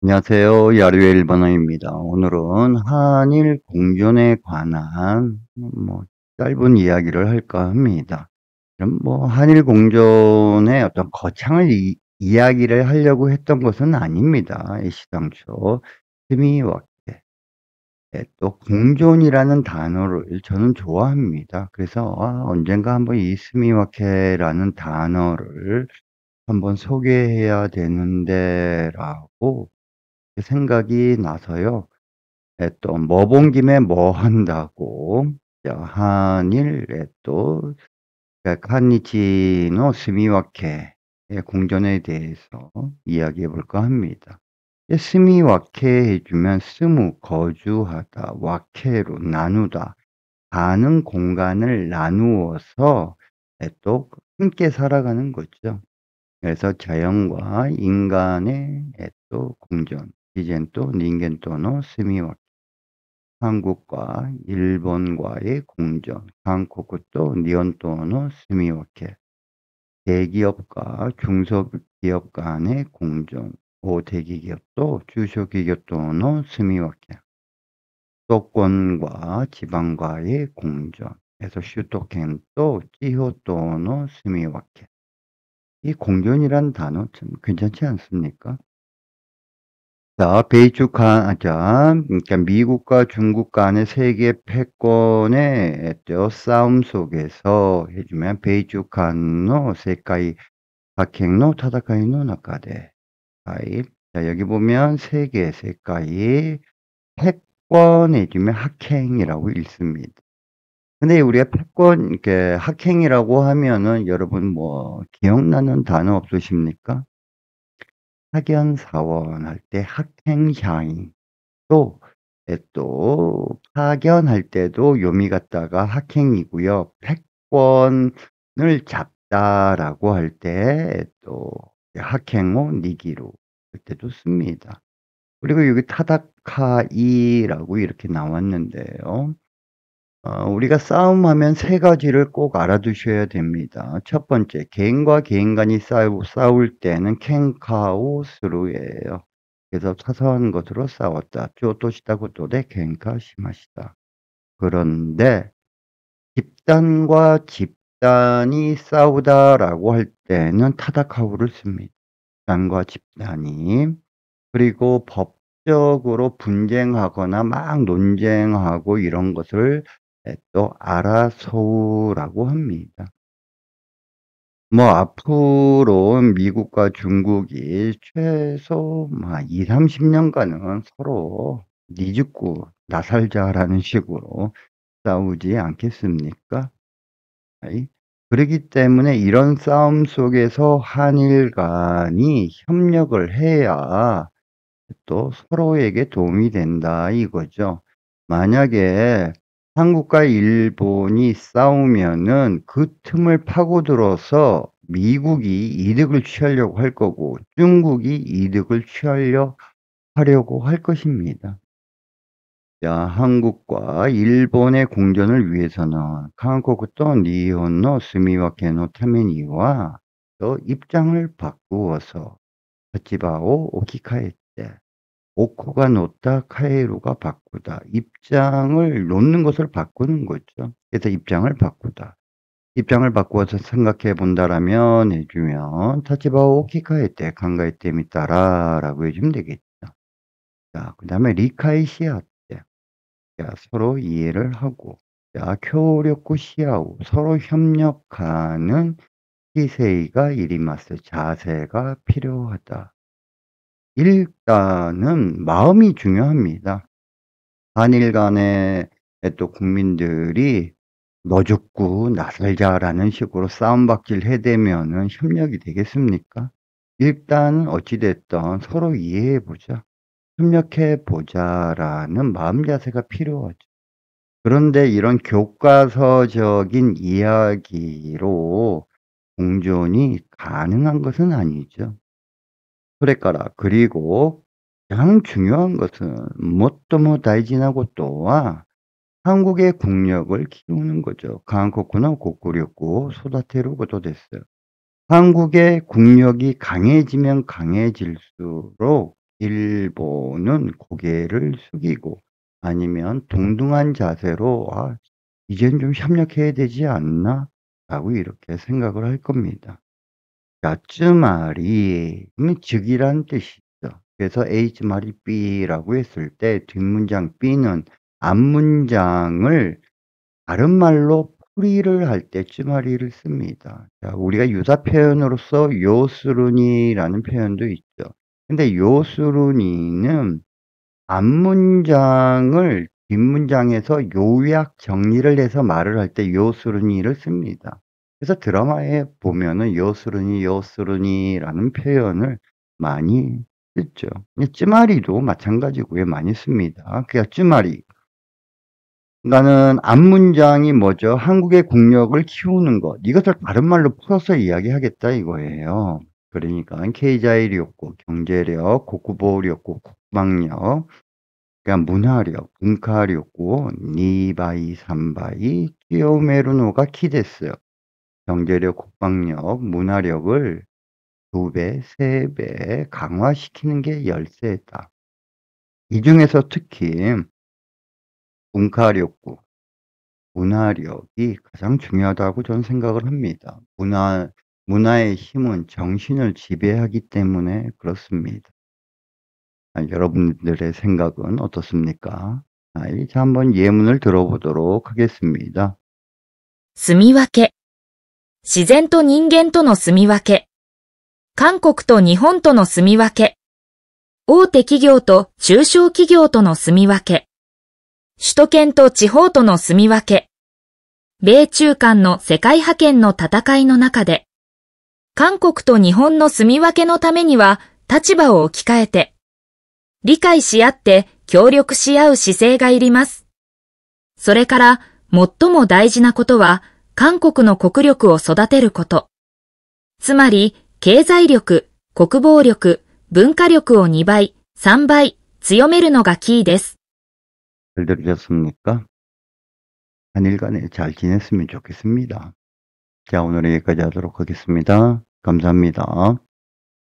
안녕하세요. 야류의 일본어입니다. 오늘은 한일 공존에 관한 짧은 이야기를 할까 합니다. 그럼 한일 공존의 어떤 거창을 이야기를 하려고 했던 것은 아닙니다. 애시당초 스미와케, 또 공존이라는 단어를 저는 좋아합니다. 그래서 언젠가 한번 이 스미와케라는 단어를 한번 소개해야 되는데라고 생각이 나서요. 또 뭐 본 김에 뭐 한다고 한일 또 칸니치노 스미와케의 공존에 대해서 이야기해 볼까 합니다. 스미와케 해 주면 스무 거주하다, 와케로 나누다, 가는 공간을 나누어서 또 함께 살아가는 거죠. 그래서 자연과 인간의 또 공존, 이젠 또 닌겐 또노 스미와케, 한국과 일본과의 공존, 한국과 또 니혼 또노 스미와케, 대기업과 중소기업 간의 공존, 대기기업도 중소기업 또노 스미와케, 수도권과 지방과의 공존, 그래서 슈토켄 또 지호 또노 스미와케. 이 공존이란 단어 참 괜찮지 않습니까? 자, 그러니까 미국과 중국 간의 세계 패권의 싸움 속에서 해주면 베이주칸노 세카이 하켄노 타다카이노 나카데. 자, 여기 보면 세계 세카이 패권 해주면 학행이라고 읽습니다. 근데 우리가 패권 이렇게 학행이라고 하면은 여러분 기억나는 단어 없으십니까? 학연사원 할 때 학행샤인, 또 파견할 때도 요미 갖다가 학행이고요. 패권을 잡다라고 할 때 또 학행오 니기로 할 때도 씁니다. 그리고 여기 타다카이라고 이렇게 나왔는데요. 우리가 싸움하면 세 가지를 꼭 알아두셔야 됩니다. 첫 번째, 개인과 개인 간이 싸울 때는 켄카오스루예요. 그래서 사소한 것으로 싸웠다. 쪼토시다 고토데 켄카 시마시다. 그런데 집단과 집단이 싸우다라고 할 때는 타다카우를 씁니다. 집단과 집단이. 그리고 법적으로 분쟁하거나 막 논쟁하고 이런 것을 또 아라소우라고 합니다. 앞으로 미국과 중국이 최소 20-30 년간은 서로 "니 죽고 나 살자."라는 식으로 싸우지 않겠습니까? 아이. 그러기 때문에 이런 싸움 속에서 한일 간이 협력을 해야 또 서로에게 도움이 된다 이거죠. 만약에 한국과 일본이 싸우면은 그 틈을 파고들어서 미국이 이득을 취하려고 할 거고 중국이 이득을 하려고 할 것입니다. 자, 한국과 일본의 공존을 위해서는 한국은 또 니혼노 스미와케노 타메니와 또 입장을 바꾸어서 타치바오 오키카에테, 오코가 놓다 카에루가 바꾸다. 입장을 놓는 것을 바꾸는 거죠. 그래서 입장을 바꾸다. 입장을 바꾸어서 생각해 본다라면 해주면 타치바오 오키카에테 강가에테 미따라라고 해주면 되겠죠. 자, 그다음에 리카이시아테. 자, 서로 이해를 하고. 자,協力し合う. 서로 협력하는 기세이가 이리마스. 자세가 필요하다. 일단은 마음이 중요합니다. 한일 간의 또 국민들이 "너 죽고 나 살자."라는 식으로 싸움박질 해대면은 협력이 되겠습니까? 일단 어찌 됐든 '서로 이해해 보자. 협력해 보자.'라는 마음 자세가 필요하죠. 그런데 이런 교과서적인 이야기로 공존이 가능한 것은 아니죠. 그리고 가장 중요한 것은 最も大事なことは 한국의 국력을 키우는 거죠. 한국의 국력을育てることです. 한국의 국력이 강해지면 강해질수록 일본은 고개를 숙이고 아니면 동등한 자세로 '아 이젠 좀 협력해야 되지 않나?'라고 이렇게 생각을 할 겁니다. 자 쯔말이 즉이란 뜻이죠. 그래서 A 쯔말이 B라고 했을 때 뒷문장 B는 앞문장을 다른 말로 풀이를 할 때 쯔마리를 씁니다. 자 우리가 유사 표현으로서 요스루니라는 표현도 있죠. 근데 요스루니는 앞문장을 뒷문장에서 요약 정리를 해서 말을 할 때 요스루니를 씁니다. 그래서 드라마에 보면은 요스루니라는 표현을 많이 쓰죠. 쯔마리도 마찬가지고요. 많이 씁니다. 그러니까 쯔마리. 그러니까는 앞문장이 뭐죠? 한국의 국력을 키우는 것. 이것을 다른 말로 풀어서 이야기하겠다 이거예요. 그러니까 케이자이력고, 경제력, 국구보력고, 국방력, 그러니까 문화력, 문화력고, 니바이, 삼바이, 키오메르노가 키됐어요. 경제력, 국방력, 문화력을 2배, 3배 강화시키는 게 열쇠다. 이 중에서 특히 문화력고, 문화력이 가장 중요하다고 저는 생각을 합니다. 문화의 힘은 정신을 지배하기 때문에 그렇습니다. 여러분들의 생각은 어떻습니까? 이제 한번 예문을 들어보도록 하겠습니다. 住み分け。自然と人間との住み分け。韓国と日本との住み分け。大手企業と中小企業との住み分け。首都圏と地方との住み分け。米中間の世界覇権の戦いの中で、韓国と日本の住み分けのためには立場を置き換えて、理解し合って協力し合う姿勢がいります。それから最も大事なことは韓国の国力を育てること。つまり経済力、国防力、文化力を2倍、3倍強めるのがキーです。 잘 들으셨습니까? 한일간에 잘 지냈으면 좋겠습니다. 자, 오늘 여기까지 하도록 하겠습니다. 감사합니다.